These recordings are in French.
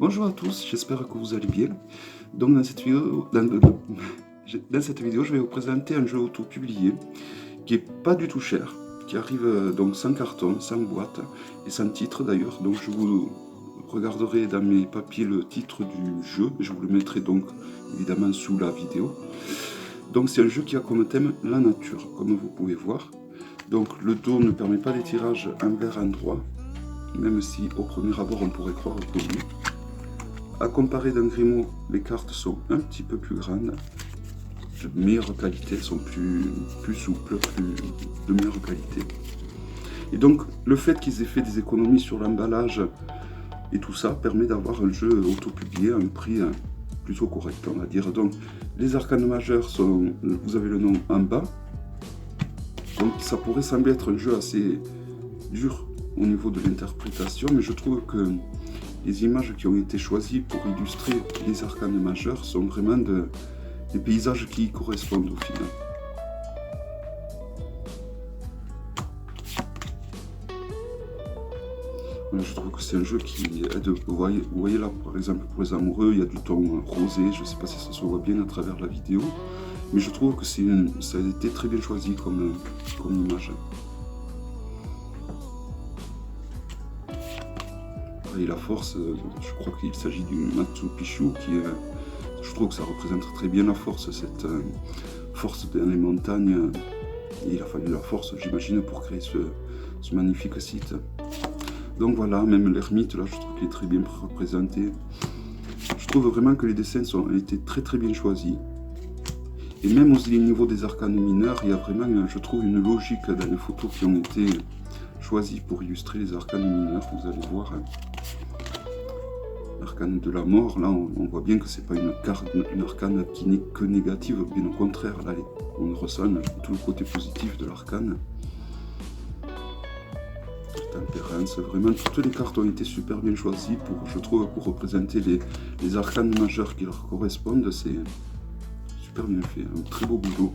Bonjour à tous, j'espère que vous allez bien. Donc dans cette vidéo, je vais vous présenter un jeu auto-publié qui est pas du tout cher, qui arrive donc sans carton, sans boîte et sans titre d'ailleurs. Donc je vous regarderai dans mes papiers le titre du jeu, je vous le mettrai donc évidemment sous la vidéo. Donc c'est un jeu qui a comme thème la nature, comme vous pouvez voir. Donc le dos ne permet pas des tirages envers endroit, même si au premier abord on pourrait croire que oui. À comparer d'un Grimaud, les cartes sont un petit peu plus grandes, de meilleure qualité, elles sont plus souples, de meilleure qualité. Et donc le fait qu'ils aient fait des économies sur l'emballage et tout ça permet d'avoir un jeu auto-publié à un prix plutôt correct, on va dire. Donc les arcanes majeurs sont, vous avez le nom en bas, donc ça pourrait sembler être un jeu assez dur au niveau de l'interprétation, mais je trouve que les images qui ont été choisies pour illustrer les arcanes majeurs sont vraiment des paysages qui y correspondent au final. Je trouve que c'est un jeu qui aide, vous voyez là par exemple pour les amoureux, il y a du ton rosé, je ne sais pas si ça se voit bien à travers la vidéo, mais je trouve que ça a été très bien choisi comme image. Et la force, je crois qu'il s'agit du Machu Picchu, je trouve que ça représente très bien la force, cette force dans les montagnes. Et il a fallu la force, j'imagine, pour créer ce magnifique site. Donc voilà, même l'ermite, là, je trouve qu'il est très bien représenté. Je trouve vraiment que les dessins ont été très bien choisis. Et même au niveau des arcanes mineurs, il y a vraiment, je trouve, une logique dans les photos qui ont été choisies pour illustrer les arcanes mineurs, vous allez voir. L'arcane de la mort, là on voit bien que c'est pas une arcane qui n'est que négative, bien au contraire, là on ressent tout le côté positif de l'arcane. Tempérance, vraiment toutes les cartes ont été super bien choisies je trouve, pour représenter les arcanes majeurs qui leur correspondent. C'est super bien fait, un très beau boulot.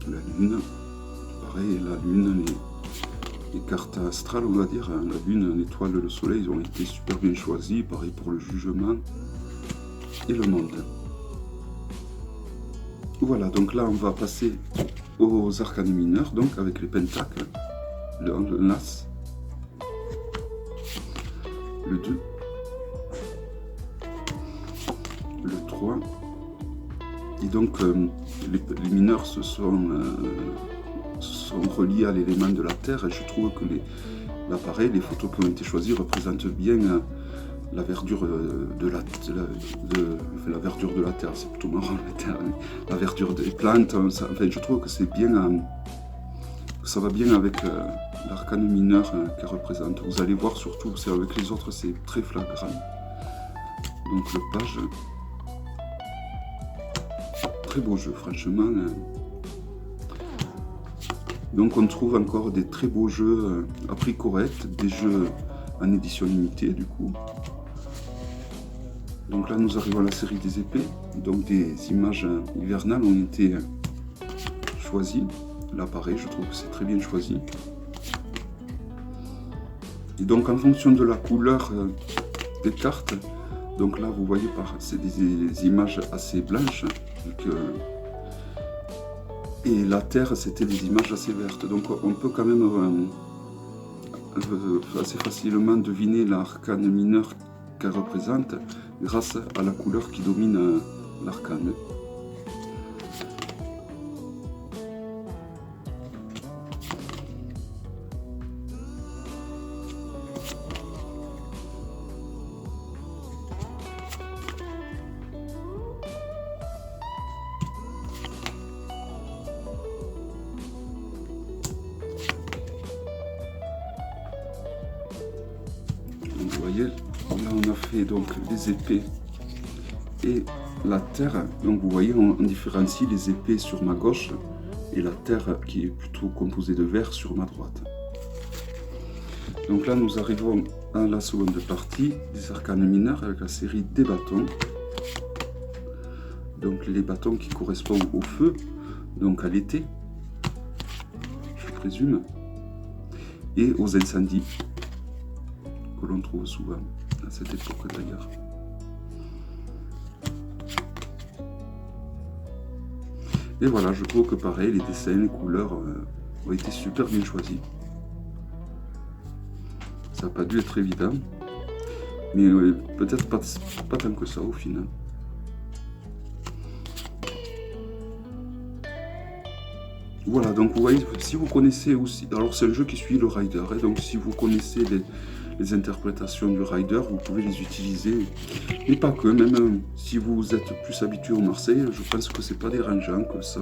La lune, pareil, la lune, les cartes astrales, on va dire, la lune, l'étoile, le soleil, ils ont été super bien choisis, pareil pour le jugement et le monde. Voilà, donc là on va passer aux arcanes mineurs, donc avec les pentacles, le 1, le As, le 2, le 3, et donc les mineurs sont reliés à l'élément de la terre, et je trouve que l'appareil, les photos qui ont été choisies représentent bien la verdure la verdure de la terre, c'est plutôt marrant la terre, la verdure des plantes, ça, enfin, je trouve que c'est bien, ça va bien avec l'arcane mineur qu'elle représente. Vous allez voir surtout, c'est avec les autres c'est très flagrant. Donc le page, très beau jeu franchement. Donc on trouve encore des très beaux jeux à prix correct, des jeux en édition limitée du coup. Donc là nous arrivons à la série des épées, donc des images hivernales ont été choisies. Là pareil, je trouve que c'est très bien choisi. Et donc en fonction de la couleur des cartes, donc là vous voyez c'est des images assez blanches, et la terre c'était des images assez vertes. Donc on peut quand même assez facilement deviner l'arcane mineur qu'elle représente grâce à la couleur qui domine l'arcane. Donc vous voyez, là on a fait donc les épées et la terre. Donc vous voyez, on différencie les épées sur ma gauche et la terre qui est plutôt composée de verre sur ma droite. Donc là nous arrivons à la seconde partie des arcanes mineurs avec la série des bâtons. Donc les bâtons qui correspondent au feu, donc à l'été, je présume, et aux incendies. que l'on trouve souvent à cette époque d'ailleurs. Et voilà, je trouve que pareil, les dessins, les couleurs ont été super bien choisis. Ça n'a pas dû être évident, mais peut-être pas tant que ça au final. Voilà, donc vous voyez, si vous connaissez aussi, alors c'est un jeu qui suit le rider, hein, donc si vous connaissez les interprétations du rider, vous pouvez les utiliser, mais pas que, même si vous êtes plus habitué au Marseille, je pense que c'est pas dérangeant, que ça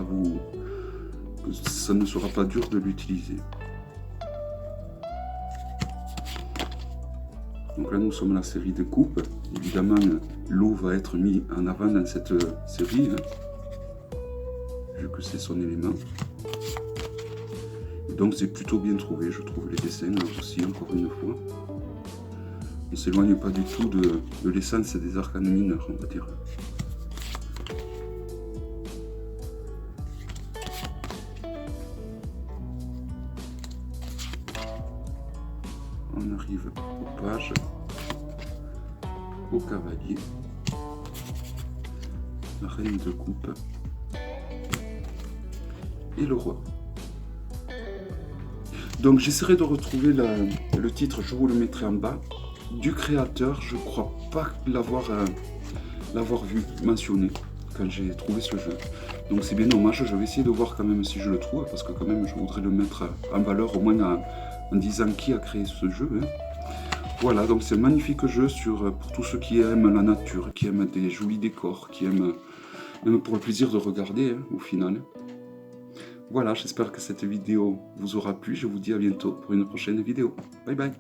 ne sera pas dur de l'utiliser. Donc là nous sommes à la série de coupes, évidemment l'eau va être mise en avant dans cette série, hein, vu que c'est son élément. Donc c'est plutôt bien trouvé, je trouve, les dessins aussi, encore une fois. On ne s'éloigne pas du tout de l'essence des arcanes mineurs, on va dire. On arrive au page, au cavalier, la reine de coupe et le roi. Donc j'essaierai de retrouver le titre, je vous le mettrai en bas, du créateur. Je crois pas l'avoir vu mentionné quand j'ai trouvé ce jeu. Donc c'est bien dommage, je vais essayer de voir quand même si je le trouve, parce que quand même je voudrais le mettre en valeur, au moins en disant qui a créé ce jeu. Hein. Voilà, donc c'est un magnifique jeu pour tous ceux qui aiment la nature, qui aiment des jolis décors, qui aiment même pour le plaisir de regarder, hein, au final. Voilà, j'espère que cette vidéo vous aura plu. Je vous dis à bientôt pour une prochaine vidéo. Bye bye.